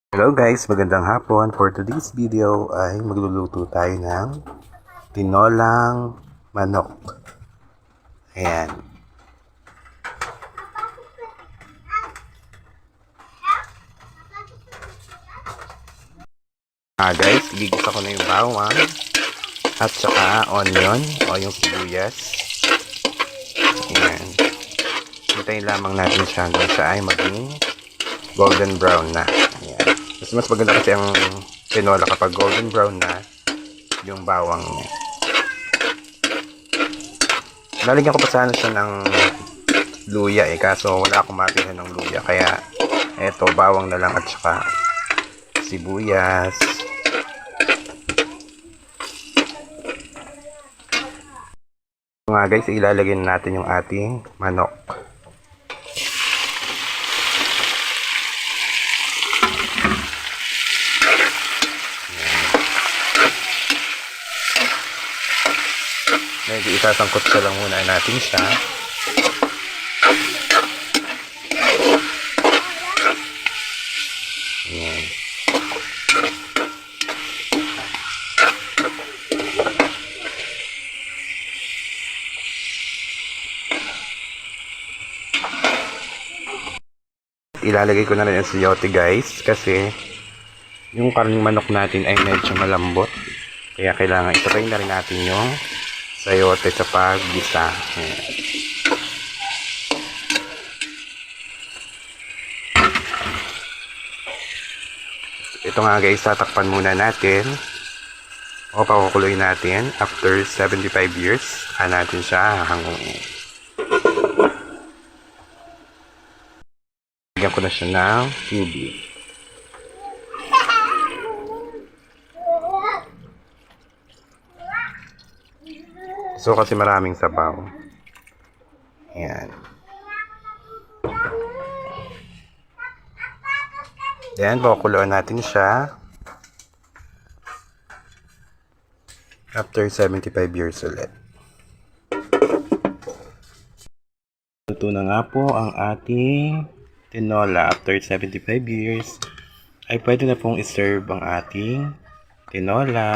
Hello guys, magandang hapon. For today's video ay magluluto tayo ng tinolang manok. Ayan. Guys, igigisa ko na yung bawang at saka onion o yung sibuyas. Ayan. Hintayin lamang natin siya hanggang siya ay maging golden brown na. Ayan. Mas maganda kasi ang tinola kapag golden brown na yung bawang niya. Nalagyan ko pa sana siya ng luya kaso wala akong matira ng luya, kaya eto bawang na lang at saka sibuyas. Nga guys, ilalagay natin yung ating manok. Medyo isasangkot siya lang muna natin siya. Ayan. Ilalagay ko na rin ang sayote guys, kasi yung karning manok natin ay medyo malambot, kaya kailangan itry na rin natin yung sayote sa paggisa. Ito nga guys, tatakpan muna natin o pakukuloy natin. After 75 years natin siya hanggang lagyan ko na siya ng tubig. So kasi maraming sabaw. Ayan. Then pakukuluan natin siya after 75 years ulit. Luto na nga po ang ating tinola. After 75 years ay pwede na pong iserve ang ating tinola.